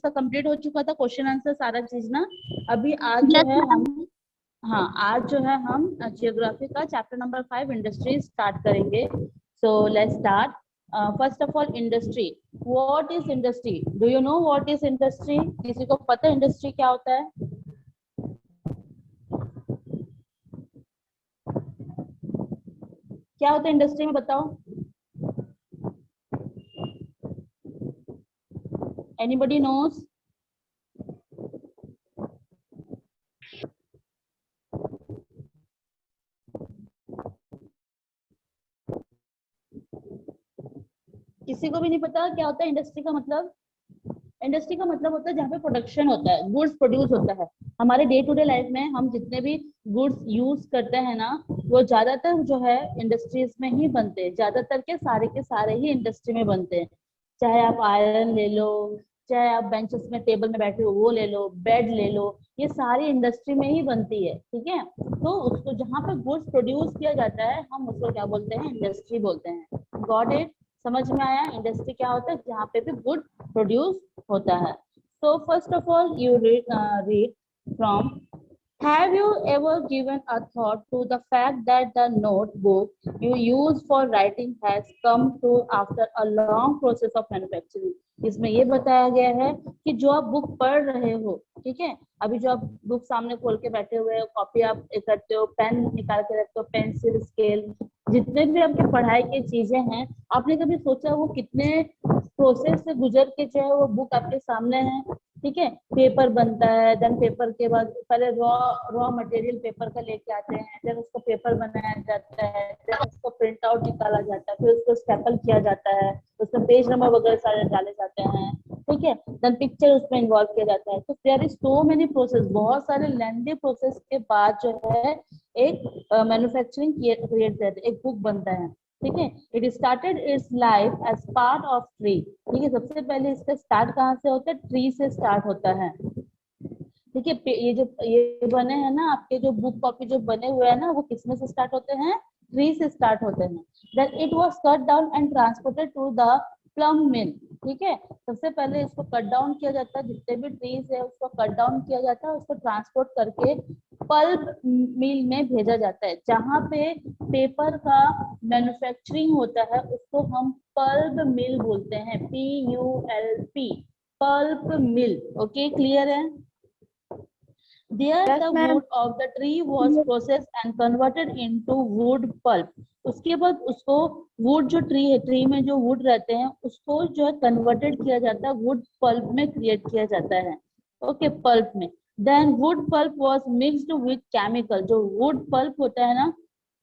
उसका कंप्लीट हो चुका था, क्वेश्चन आंसर सारा चीज ना। अभी आज जो Yes, है ma'am. हम, हाँ आज जो है हम जियोग्राफी का चैप्टर नंबर 5 इंडस्ट्री स्टार्ट करेंगे। So let's start. First of all industry, what is industry? Do you know what is industry? किसी को पता है इंडस्ट्री क्या होता है? क्या होता है इंडस्ट्री में, बताओ। Anybody knows? किसी को भी नहीं पता क्या होता है इंडस्ट्री का मतलब? इंडस्ट्री का मतलब होता है जहाँ पे प्रोडक्शन होता है, गुड्स प्रोड्यूस होता है। हमारे डे टू डे लाइफ में हम जितने भी गुड्स यूज करते हैं ना, वो ज्यादातर जो है इंडस्ट्रीज में ही बनते हैं। ज्यादातर के सारे ही इंडस्ट्री में बनते हैं। चाहे आप आयरन ले लो, चाहे आप बेंचेस में टेबल में बैठे हो वो ले लो, बेड ले लो, ये सारी इंडस्ट्री में ही बनती है। ठीक है, तो उसको जहाँ पे गुड्स प्रोड्यूस किया जाता है हम उसको क्या बोलते हैं? इंडस्ट्री बोलते हैं। Got it? समझ में आया इंडस्ट्री क्या होता है? जहाँ पे भी गुड प्रोड्यूस होता है। So first of all, you read from. Have you ever given a thought to the fact that the notebook you use for writing has come to after a long process of manufacturing? इसमें ये बताया गया है कि जो आप book पढ़ रहे हो, ठीक है, अभी जो आप बुक सामने खोल के बैठे हुए हो, कॉपी आप करते हो, पेन निकाल के रखते हो, पेंसिल, स्केल, जितने भी आपके पढ़ाई की चीजें हैं, आपने कभी सोचा वो कितने प्रोसेस से गुजर के जो है वो बुक आपके सामने है? ठीक है, पेपर बनता है, देन पेपर के बाद पहले रॉ मटेरियल पेपर का लेके आते हैं, देन उसको पेपर बनाया जाता है, देन उसको प्रिंट आउट निकाला जाता है, फिर उसको स्टेपल किया जाता है, उसमें पेज नंबर वगैरह सारे डाले जाते हैं। ठीक है, देन पिक्चर उसमें इन्वॉल्व किया जाता है। तो there is so many process, बहुत सारे लेंथी प्रोसेस के बाद जो है एक मैन्युफैक्चरिंग क्रिएट करते हैं, एक बुक बनता है। ठीक है, it started its life as part of tree. ठीक है, सबसे पहले इसका स्टार्ट कहाँ से होता है? ट्री से स्टार्ट होता है। ठीक है, ये बने हैं ना आपके जो बुक कॉपी जो बने हुए हैं ना, वो किसमें से स्टार्ट होते हैं? ट्री से स्टार्ट होते हैं। Then it was cut down and transported to the plum mill. ठीक है, सबसे पहले इसको कट डाउन किया जाता है, जितने भी ट्रीज है उसको कट डाउन किया जाता है, उसको ट्रांसपोर्ट करके पल्प मिल में भेजा जाता है, जहाँ पे पेपर का मैन्युफैक्चरिंग होता है, उसको हम पल्प मिल बोलते हैं, PULP, pulp mill. Okay, clear है? There Yes, the ma'am. wood of the tree was processed and converted into wood pulp. उसके बाद उसको वुड जो ट्री है, ट्री में जो वुड रहते हैं उसको जो है कन्वर्टेड किया जाता है, वुड पल्प में क्रिएट किया जाता है। ओके, पल्प में। Then wood pulp was mixed with chemical. जो वुड पल्प होता है ना,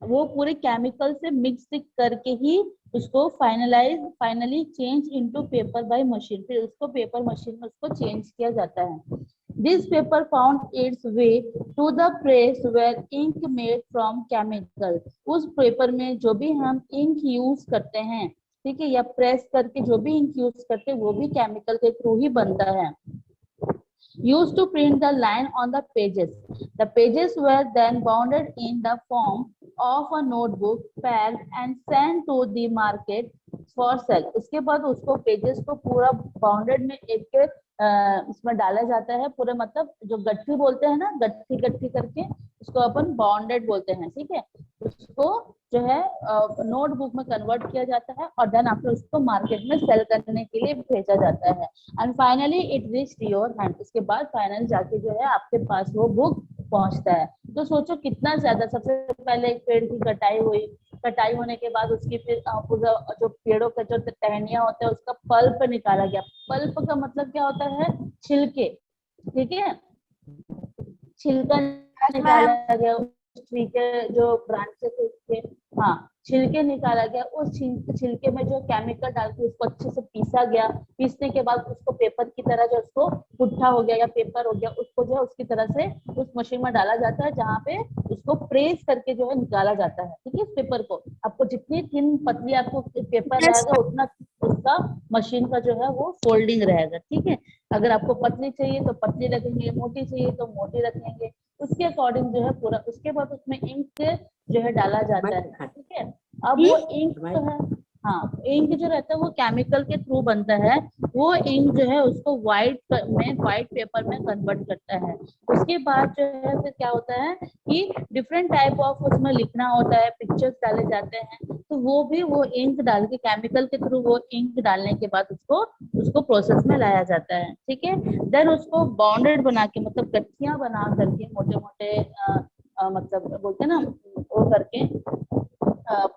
वो पूरे केमिकल से मिक्स करके ही उसको finally change into paper by machine, फिर उसको पेपर मशीन में उसको चेंज किया जाता है। This paper found its way to the press where ink made from chemical. उस पेपर में जो भी हम इंक यूज करते हैं, ठीक है, या प्रेस करके जो भी इंक यूज करते हैं वो भी केमिकल के थ्रू ही बनता है। Used to print the line on the pages. The pages were then bounded in the form of a notebook, packed and sent to the market for sale. उसके बाद उसको पेजेस को पूरा बाउंडेड में एक इसमें डाला जाता है, पूरे मतलब जो गट्ठी बोलते हैं ना, गट्ठी गट्ठी करके उसको अपन बाउंडेड बोलते हैं। ठीक है, उसको जो है नोटबुक में कन्वर्ट किया जाता है और देन आफ्टर उसको मार्केट में सेल करने के लिए भेजा जाता है। And finally it reached your hand. उसके बाद फाइनल जाके जो है आपके पास वो बुक पहुंचता है। तो सोचो कितना ज्यादा, सबसे पहले एक पेड़ की कटाई हुई, कटाई होने के बाद उसकी फिर पूरा जो पेड़ों का जो टहनियां होते हैं उसका पल्प निकाला गया। पल्प का मतलब क्या होता है? छिलके। ठीक है, छिलका Yes, ma'am. निकाला गया उस ट्री के जो ब्रांचेस है उसके, हाँ, छिलके निकाला गया। उस छिलके में जो केमिकल डाल के उसको अच्छे से पीसा गया। पीसने के बाद उसको पेपर की तरह जो उसको पुट्ठा हो गया या पेपर हो गया, उसको जो है उसकी तरह से उस मशीन में डाला जाता है, जहाँ पे उसको प्रेस करके जो है निकाला जाता है। ठीक है, इस पेपर को आपको जितनी थिन पतली आपको पेपर Yes, रहेगा उतना उसका मशीन का जो है वो फोल्डिंग रहेगा। ठीक है, अगर आपको पतली चाहिए तो पतली रखेंगे, मोटी चाहिए तो मोटी रखेंगे, उसके अकॉर्डिंग जो है पूरा। उसके बाद उसमें इंक जो है डाला जाता है। ठीक है, अब वो इंक जो है हाँ, इंक जो रहता है वो केमिकल के थ्रू बनता है। वो इंक जो है उसको व्हाइट पेपर में कन्वर्ट करता है। उसके बाद जो है फिर क्या होता है कि डिफरेंट टाइप ऑफ उसमें लिखना होता है, पिक्चर्स डाले जाते हैं, तो वो भी वो इंक डाल के केमिकल के थ्रू वो इंक डालने के बाद उसको उसको प्रोसेस में लाया जाता है। ठीक है, देन उसको बाउंडेड बना के मतलब गठियां बना करके मोटे मोटे मतलब बोलते हैं ना वो करके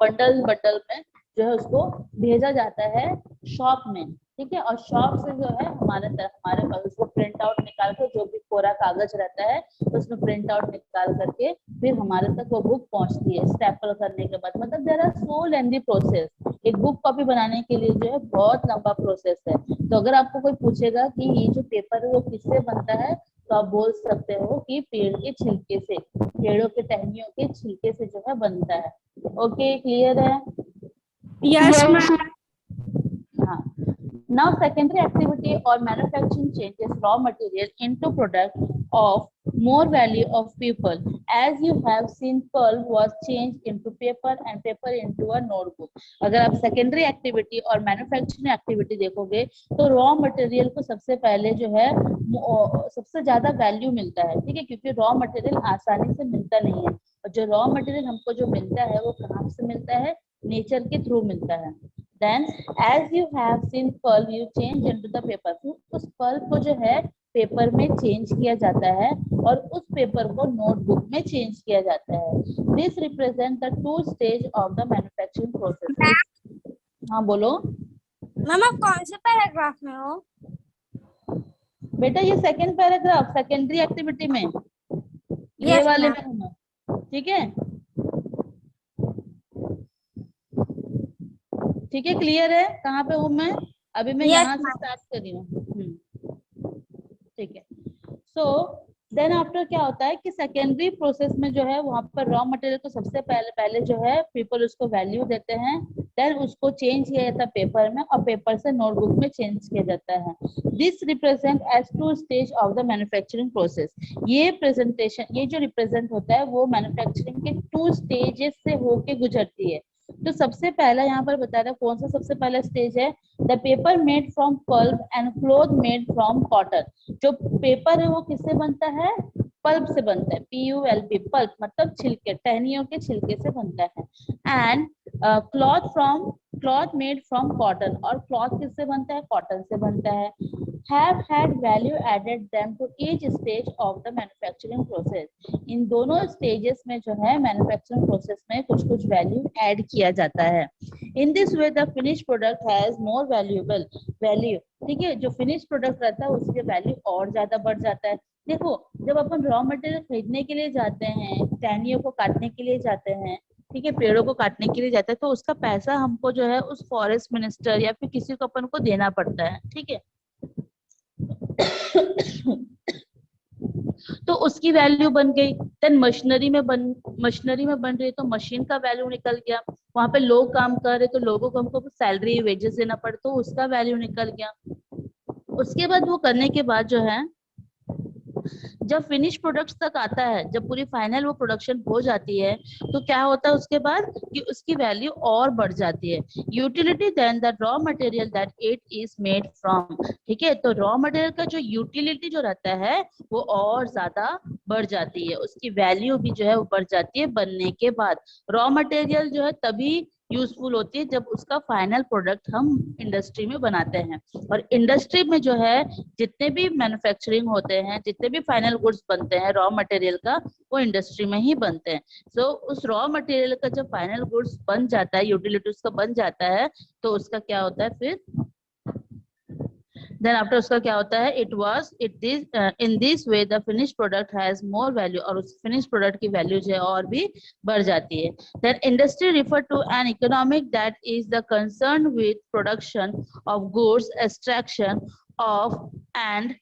बंडल बंडल में जो है उसको भेजा जाता है शॉप में। ठीक है, और शॉप से जो है हमारे पास उसको प्रिंट आउट निकाल कर, जो भी कोरा कागज रहता है तो उसमें प्रिंट आउट निकाल करके फिर हमारे तक वो बुक पहुंचती है स्टेपल करने के बाद। मतलब there are so lengthy process. एक बुक कॉपी बनाने के लिए जो है बहुत लंबा प्रोसेस है। तो अगर आपको कोई पूछेगा कि ये जो पेपर है वो किससे बनता है, तो आप बोल सकते हो कि पेड़ के छिलके से, पेड़ों के टहनियों के छिलके से जो है बनता है। ओके, क्लियर है? Yes ma'am. हाँ। Now secondary activity or manufacturing changes raw material into product of more value of people. As you have seen, pulp was changed into paper and paper into a notebook. अगर आप secondary activity और manufacturing activity देखोगे तो raw material को सबसे पहले जो है सबसे ज्यादा वैल्यू मिलता है। ठीक है, क्योंकि raw material आसानी से मिलता नहीं है, और जो raw material हमको जो मिलता है वो कहाँ से मिलता है, नेचर के थ्रू मिलता है। Then as you have seen pulp you change into the paper. उस pulp को जो है पेपर में चेंज किया जाता है और उस पेपर को नोटबुक में चेंज किया जाता है। This represent the two stage of the manufacturing process. हाँ बोलो मैम आप कौन से पैराग्राफ में हो? बेटा, ये सेकंड पैराग्राफ सेकेंडरी एक्टिविटी में, ये यस वाले मैम। में हूँ मैं। ठीक है, ठीक है, क्लियर है कहाँ पे हूँ मैं? अभी मैं यस यहाँ से मैम। स्टार्ट कर रही हूँ। ठीक है, सो देन आफ्टर क्या होता है कि सेकेंडरी प्रोसेस में जो है वहां पर रॉ मटेरियल को सबसे पहले पहले जो है पीपल उसको वैल्यू देते हैं। देन उसको चेंज किया जाता है पेपर में, और पेपर से नोटबुक में चेंज किया जाता है। This represent as two stage of the manufacturing process. ये प्रेजेंटेशन, ये जो रिप्रेजेंट होता है वो मैन्युफैक्चरिंग के टू स्टेजेस से होके गुजरती है। तो सबसे पहला यहाँ पर बता रहा है कौन सा सबसे पहला स्टेज है, the paper made from pulp and cloth made from cotton. जो पेपर है वो किससे बनता है, पल्प से बनता है, PULP, पल्प मतलब छिलके, टहनियों के छिलके से बनता है। And cloth made from cotton, और क्लॉथ किससे बनता है, कॉटन से बनता है। have had value added them to each stage of the manufacturing process. इन दोनों स्टेजेस में जो है मैन्युफैक्चरिंग प्रोसेस में कुछ कुछ वैल्यू ऐड किया जाता है। In this way the finish product has more valuable value. ठीक है, जो फिनिश प्रोडक्ट रहता है उसकी वैल्यू और ज्यादा बढ़ जाता है। देखो, जब अपन रॉ मटेरियल खरीदने के लिए जाते हैं, टहनियों को काटने के लिए जाते हैं, ठीक है, पेड़ों को काटने के लिए जाते हैं, तो उसका पैसा हमको जो है उस फॉरेस्ट मिनिस्टर या फिर किसी को अपन को देना पड़ता है। ठीक है, तो उसकी वैल्यू बन गई। देन मशीनरी में बन रही है तो मशीन का वैल्यू निकल गया। वहां पे लोग काम कर रहे तो लोगों को हमको सैलरी वेजेस देना पड़े तो उसका वैल्यू निकल गया। उसके बाद वो करने के बाद जो है जब फिनिश प्रोडक्ट्स तक आता है, जब पूरी फाइनल वो प्रोडक्शन हो जाती है, तो क्या होता है उसके बाद कि उसकी वैल्यू और बढ़ जाती है। Utility then the raw material that it is made from. ठीक है, तो रॉ मटेरियल का जो यूटिलिटी जो रहता है वो और ज्यादा बढ़ जाती है, उसकी वैल्यू भी जो है वो बढ़ जाती है बनने के बाद। रॉ मटेरियल जो है तभी यूजफुल होती है जब उसका फाइनल प्रोडक्ट हम इंडस्ट्री में बनाते हैं। और इंडस्ट्री में जो है जितने भी मैन्युफैक्चरिंग होते हैं, जितने भी फाइनल गुड्स बनते हैं रॉ मटेरियल का, वो इंडस्ट्री में ही बनते हैं। सो उस रॉ मटेरियल का जब फाइनल गुड्स बन जाता है, यूटिलिटी उसका बन जाता है, तो उसका क्या होता है फिर देन आफ्टर उसका क्या होता है, it is in this way the finish product has more value, और उस फिनिश प्रोडक्ट की वैल्यू जो है और भी बढ़ जाती है। Then industry refer to an economic that is the concern with production of goods, extraction of and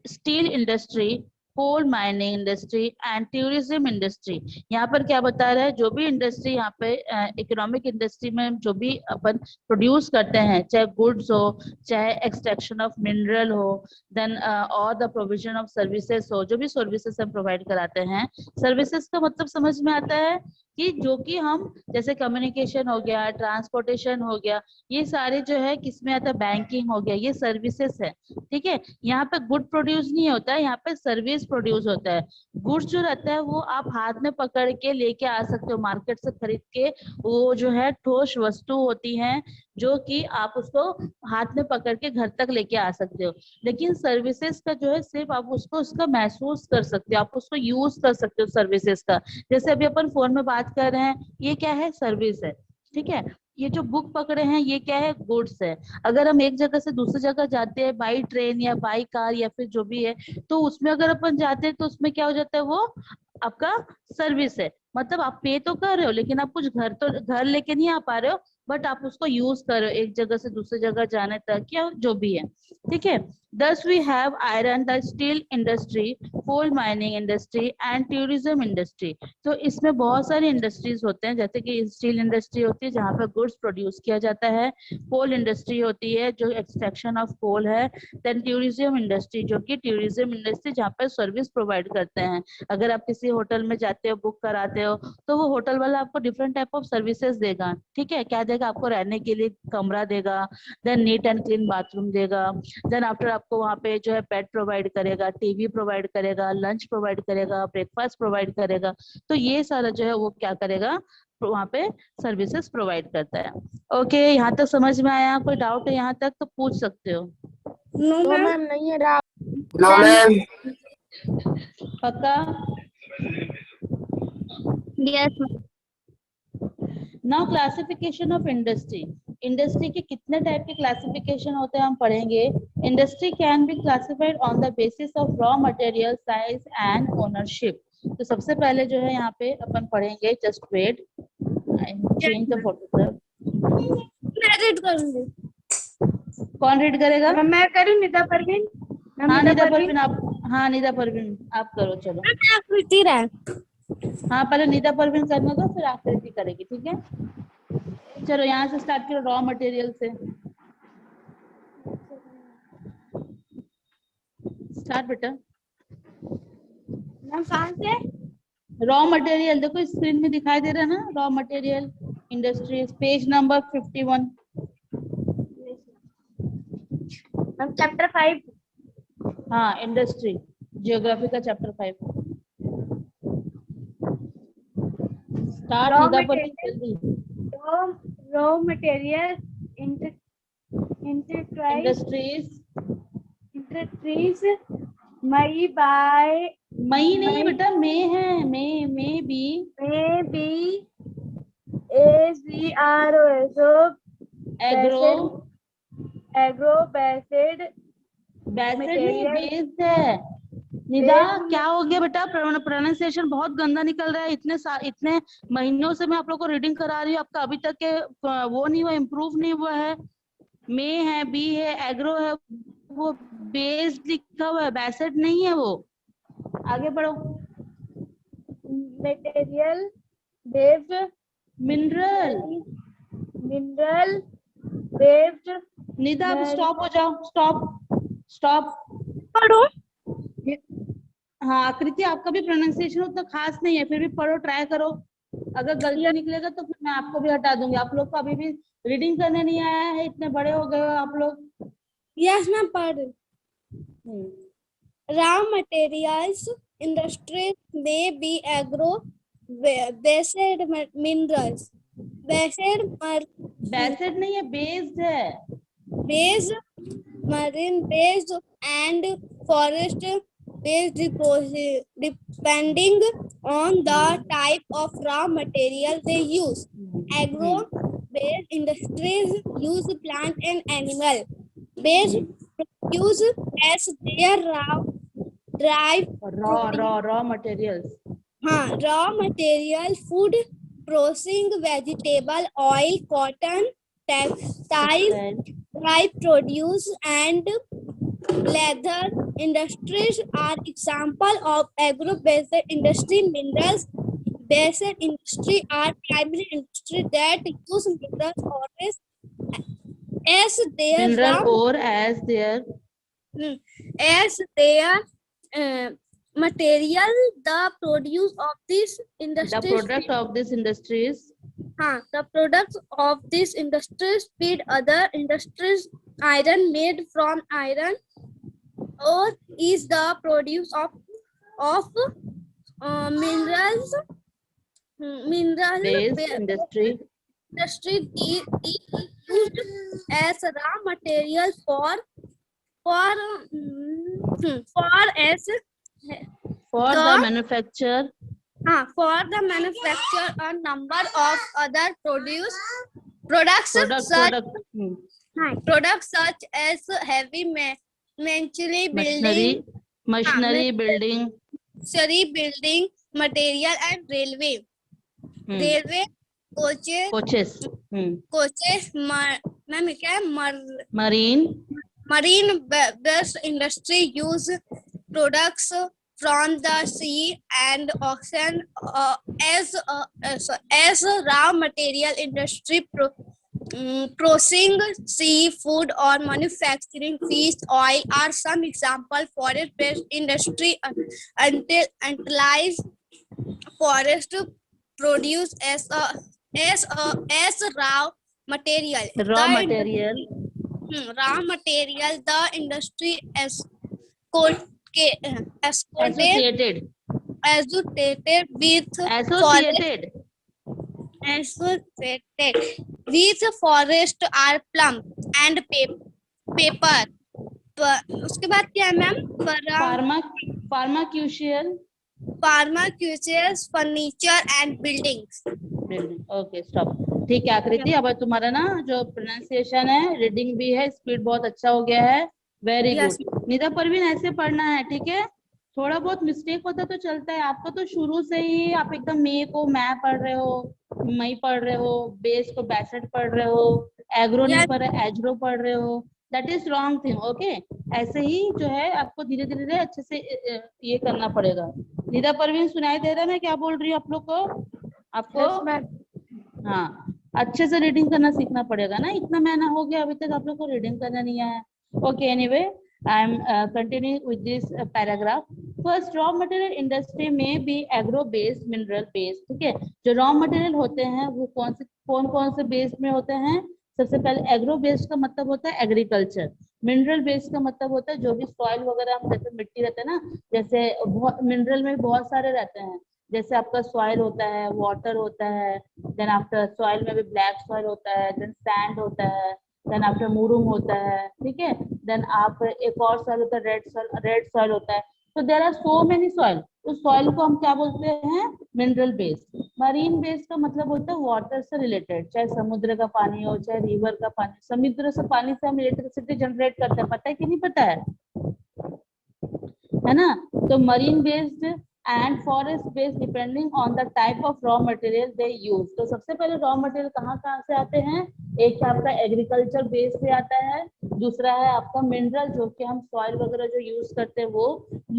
steel industry coal mining industry and tourism industry. यहाँ पर क्या बता रहा है, जो भी इंडस्ट्री यहाँ पे इकोनॉमिक इंडस्ट्री में जो भी अपन प्रोड्यूस करते हैं, चाहे गुड्स हो, चाहे एक्सट्रैक्शन ऑफ मिनरल हो, देन और द प्रोविजन ऑफ सर्विसेज हो, जो भी सर्विसेज हम प्रोवाइड कराते हैं। सर्विसेज का मतलब समझ में आता है कि जो कि हम, जैसे कम्युनिकेशन हो गया, ट्रांसपोर्टेशन हो गया, ये सारे जो है किसमें आता है, बैंकिंग हो गया, ये सर्विसेज है। ठीक है, यहाँ पे गुड प्रोड्यूस नहीं होता है, यहाँ पे सर्विस प्रोड्यूस होता है। गुड्स जो रहता है वो आप हाथ में पकड़ के लेके आ सकते हो मार्केट से खरीद के, वो जो है ठोस वस्तु होती है जो कि आप उसको हाथ में पकड़ के घर तक लेके आ सकते हो। लेकिन सर्विसेज का जो है सिर्फ आप उसको उसका महसूस कर सकते हो, आप उसको यूज कर सकते हो सर्विसेज का। जैसे अभी अपन फोन में बात कर रहे हैं, ये क्या है, सर्विस है। ठीक है, ये जो बुक पकड़े हैं ये क्या है, गुड्स है। अगर हम एक जगह से दूसरी जगह जाते हैं बाई ट्रेन या बाई कार या फिर जो भी है, तो उसमें अगर अपन जाते हैं तो उसमें क्या हो जाता है, वो आपका सर्विस है। मतलब आप पे तो कर रहे हो लेकिन आप कुछ घर लेके नहीं आ पा रहे हो, बट आप उसको यूज कर रहे हो एक जगह से दूसरी जगह जाने तक या जो भी है। ठीक है, thus we have iron, the steel industry, coal mining industry and tourism industry। तो इसमें बहुत सारी इंडस्ट्रीज होते हैं, जैसे कि स्टील इंडस्ट्री होती है जहाँ पर गुड्स प्रोड्यूस किया जाता है, कोल इंडस्ट्री होती है जो एक्सट्रैक्शन ऑफ कोल है, देन टूरिज्म इंडस्ट्री जो कि टूरिज्म इंडस्ट्री जहाँ पर सर्विस प्रोवाइड करते हैं। अगर आप किसी होटल में जाते हो, बुक कराते हो, तो वो होटल वाला आपको डिफरेंट टाइप ऑफ सर्विसेज देगा। ठीक है, क्या देगा, आपको रहने के लिए कमरा देगा, then neat and clean bathroom देगा, देन आफ्टर आपको वहाँ पे जो है बेड प्रोवाइड करेगा, टीवी प्रोवाइड करेगा, लंच प्रोवाइड करेगा, ब्रेकफास्ट प्रोवाइड करेगा। तो ये सारा जो है वो क्या करेगा, वहाँ पे सर्विसेज प्रोवाइड करता है। ओके, यहाँ तक समझ में आया? कोई डाउट है यहाँ तक तो पूछ सकते हो। No ma'am. मैम नहीं है डाउट। No ma'am. पक्का? Yes ma'am. Now classification of industry. Industry के कितने टाइप के क्लासिफिकेशन होते हैं हम पढ़ेंगे। Industry can be classified on the basis of raw material, size and ownership. तो सबसे पहले जो है यहाँ पे अपन पढ़ेंगे, just wait, change the photograph. मैं रीड करूंगी। कौन रीड करेगा? मैं करूँ निदा परवीन। हाँ निदा परवीन आप, हाँ निदा परवीन आप करो, चलो। मैं आकृति राय। हाँ पहले निदा परवीन करने दो, फिर आकृति करेगी, ठीक है। चलो यहाँ से स्टार्ट करो, रॉ मटेरियल से स्टार्ट बेटा। मैम कहाँ से? रॉ मटेरियल देखो स्क्रीन में दिखाई दे रहा है ना, raw material industries, page number 51। Ma'am chapter 5। हाँ इंडस्ट्री, जियोग्राफी का चैप्टर 5। स्टार्ट निदा परवीन जल्दी। रॉ मटेरियल इंडस्ट्रीज मई बाय, मई नहीं बेटा, मे है, may be agro based based है। निदा क्या हो गया बेटा, प्रोनाउंसिएशन बहुत गंदा निकल रहा है। इतने महीनों से मैं आप लोग को रीडिंग करा रही हूँ, आपका अभी तक के वो नहीं हुआ, इम्प्रूव नहीं हुआ है। मे है, बी है, एग्रो है, वो बेस्ड लिखा हुआ है, बेस्ड नहीं है वो। आगे बढ़ो। Material based mineral based. Nida आप स्टॉप हो जाओ, स्टॉप। पढ़ो। हाँ आकृति आपका भी प्रोनाउंसिएशन उतना खास नहीं है, फिर भी पढ़ो, ट्राई करो। अगर गलती निकलेगा तो फिर मैं आपको भी हटा दूंगी। आप लोग को अभी भी रीडिंग करने नहीं आया है, इतने बड़े हो गए हो आप लोग। यस मैम पढ़। Raw materials industries may be agro-based minerals, based नहीं है, बेस्ड है। based, marine-based, and forest-based depending on the type of raw material they use. Agro-based industries use plant and animal-based produce as their raw materials. हाँ, raw material, food processing, vegetable oil, cotton, textile, dry produce, and leather industries are example of agro-based industry. Minerals based industry are primary industry that use minerals or as their Mineral raw ore as their as their material. The produce of this the industries product of this industries the products of this industries feed other industries. Iron made from iron ore is the produce of minerals mineral based industry industry. These used as raw material for as for the the manufacture for the manufacture a number of other products such products such as heavy machinery building machinery building machinery building material and railway railway coaches coaches coaches ma'am क्या है marine based industry use products from the sea and ocean as a raw material. Industry processing seafood or manufacturing fish oil are some example. Forest based industry utilize forest produce as raw material. raw material Raw material. The industry associated associated with associated associated with forest are plum and paper. उसके बाद क्या है ma'am? pharmaceutical Pharmaceuticals, furniture and buildings. Okay stop ठीक है आकृति। अब तुम्हारा ना जो प्रोनाउंसिएशन है रीडिंग भी है स्पीड बहुत अच्छा हो गया है वेरी गुड। निदा परवीन ऐसे पढ़ना है ठीक है, थोड़ा बहुत मिस्टेक होता तो चलता है। आपका तो शुरू से ही आप एकदम मे को मैं पढ़ रहे हो, मई पढ़ रहे हो, बेस को बैसेट पढ़ रहे हो, एग्रो नहीं पढ़ रहे एग्रो पढ़ रहे हो, that is wrong thing okay. ऐसे ही जो है आपको धीरे धीरे अच्छे से ये करना पड़ेगा। निदा परवीन सुनाई दे रहा है मैं क्या बोल रही हूँ आप लोग को? आपको हाँ अच्छे से रीडिंग करना सीखना पड़ेगा ना, इतना महीना हो गया अभी तक आप लोग को रीडिंग करना नहीं आया। Okay anyway I am continuing with this paragraph. First raw material industry में बी एग्रो बेस्ड मिनरल बेस्ड। ठीक है, जो रॉ मटेरियल होते हैं वो कौन से बेस्ड में होते हैं? सबसे पहले एग्रो बेस्ड का मतलब होता है एग्रीकल्चर, मिनरल बेस्ड का मतलब होता है जो भी सॉइल वगैरह हम जैसे मिट्टी रहते हैं ना, जैसे मिनरल में बहुत सारे रहते हैं, जैसे आपका सॉइल होता है, वाटर होता है, देन आफ्टर सॉइल में भी ब्लैक सॉइल होता है, देन सैंड होता है, देन आफ्टर मुरुम होता है। ठीक है, देन आप एक और सॉइल होता है रेड सॉइल होता है। तो there are so many soil, उस सॉइल को हम क्या बोलते हैं? Mineral based. मरीन बेस्ड का मतलब होता है वाटर से रिलेटेड, चाहे समुद्र का पानी हो चाहे रिवर का पानी। समुद्र से पानी से हम इलेक्ट्रिसिटी जनरेट करते हैं, पता है कि नहीं पता है ना? तो marine based and forest based depending on the type of raw material they use. तो सबसे पहले रॉ मटेरियल कहाँ से आते हैं? एक आपका एग्रीकल्चर बेस से आता है, दूसरा है आपका मिनरल जो कि हम सॉइल वगैरह जो यूज करते हैं वो।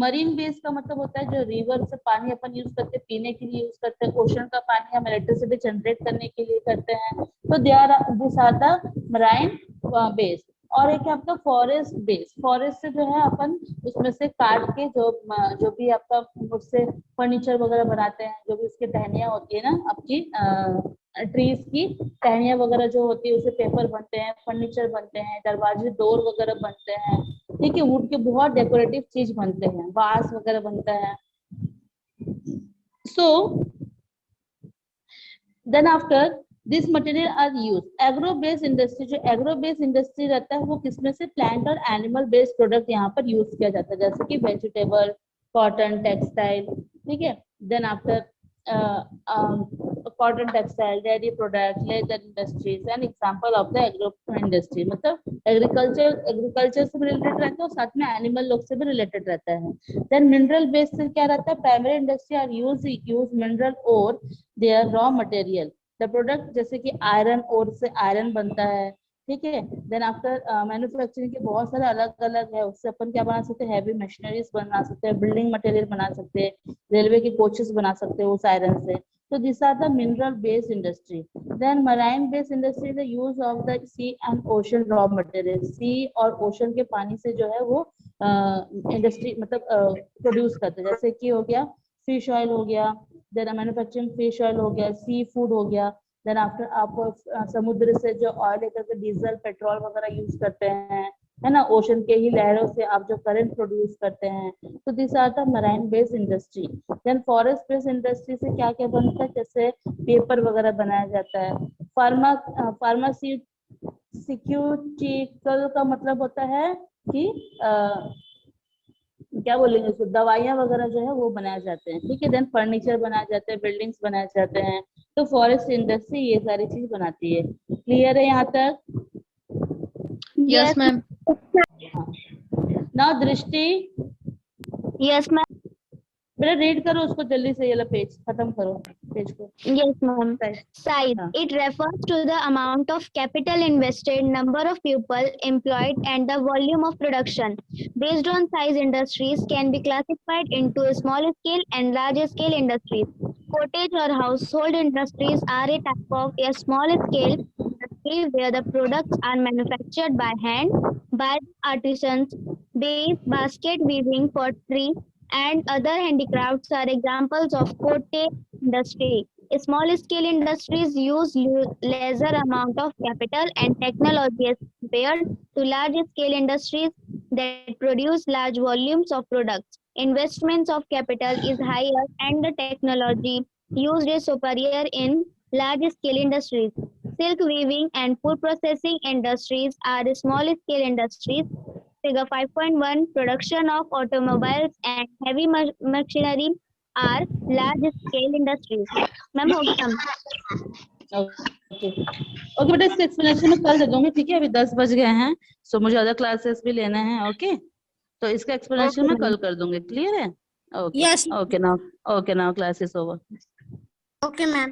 मरीन बेस का मतलब होता है जो रिवर से पानी अपन यूज करते हैं, पीने के लिए यूज करते हैं, ओशन का पानी हम इलेक्ट्रिसिटी जनरेट करने के लिए करते हैं। तो this are the marine base. और एक है आपका फॉरेस्ट बेस। फॉरेस्ट से जो है अपन उसमें से काट के जो भी आपका उससे फर्नीचर वगैरह बनाते हैं, जो भी उसकी टहनियां होती है ना आपकी ट्रीज की टहनियां वगैरह जो होती है, उससे पेपर बनते हैं, फर्नीचर बनते हैं, दरवाजे डोर वगैरह बनते हैं। ठीक है, वुड के बहुत डेकोरेटिव चीज बनते हैं, वास वगैरह बनता है। So then after this material are use. Agro based industry, जो एग्रो बेस्ड इंडस्ट्री रहता है वो किसमें से? प्लांट और एनिमल बेस्ड प्रोडक्ट यहाँ पर यूज किया जाता है, जैसे कि वेजिटेबल, कॉटन, टेक्सटाइल। ठीक है, then after cotton, textile, dairy product, leather industries and example of the agro industry. मतलब एग्रीकल्चर से भी रिलेटेड रहता है और साथ में एनिमल लोग से भी रिलेटेड रहता है। देन मिनरल बेस्ड से क्या रहता है? Primary industry are use mineral और their raw material the product, जैसे कि आयरन ओर से आयरन बनता है, ठीक है। देन आफ्टर मैन्युफैक्चरिंग के बहुत सारे अलग अलग है, उससे अपन क्या बना सकते हैं, हैवी मशीनरीज बना सकते हैं, बिल्डिंग मटेरियल बना सकते हैं, रेलवे के कोचेस बना सकते हैं उस आयरन से। तो this are the mineral based industry. Then marine based industry the use of the sea and ocean raw material, sea और ओशन के पानी से जो है वो इंडस्ट्री मतलब प्रोड्यूस करते हैं। जैसे कि हो गया फिश ऑयल हो गया, देन मैन्युफैक्चरिंग फिश ऑयल हो गया, सी फूड हो गया। देन आफ्टर आप समुद्र से जो ऑयल लेकर के डीजल पेट्रोल वगैरह यूज करते हैं, है ना, ओशन के ही लहरों से आप जो करंट प्रोड्यूस करते हैं। तो this are the marine based industry. Then forest based industry से क्या क्या बनता है, जैसे पेपर वगैरह बनाया जाता है। फार्मास्यूटिकल का मतलब होता है कि क्या बोलेंगे उसको, दवाइयाँ वगैरह जो है वो बनाए जाते हैं, ठीक है। देन फर्नीचर बनाए जाते हैं, बिल्डिंग्स बनाए जाते हैं। तो फॉरेस्ट इंडस्ट्री ये सारी चीज बनाती है। क्लियर है यहाँ तक? Yes, ma'am. ना दृष्टि, Yes, ma'am. बेटा रीड करो उसको जल्दी से, ये लो पेज खत्म करो पेज को। Yes, ma'am. Size. हाँ। It refers to the amount of capital invested, number of people employed, and the volume of production. Based on size, industries can be classified into small scale and large scale industries. Cottage or household industries are a type of a small scale industry where the products are manufactured by hand by artisans. Bees, basket weaving, pottery, and other handicrafts are examples of cottage industry. Small scale industries use lesser amount of capital and technology as compared to large scale industries that produce large volumes of products. Investments of capital is higher and the technology used is superior in large scale industries. Silk weaving and food processing industries are small scale industries. Figure 5.1, production of automobiles and heavy machinery are large scale industries. Ma'am हो गया? Okay okay बेटा, इसका explanation मैं कल दे दूंगी, ठीक है। अभी 10 बज गए हैं, सो मुझे अदर क्लासेस भी लेने हैं, ओके। तो इसका एक्सप्लेनेशन Okay, मैं ma'am. कल कर दूंगी, क्लियर है? Okay Yes. Okay now class is over. Okay, ma'am.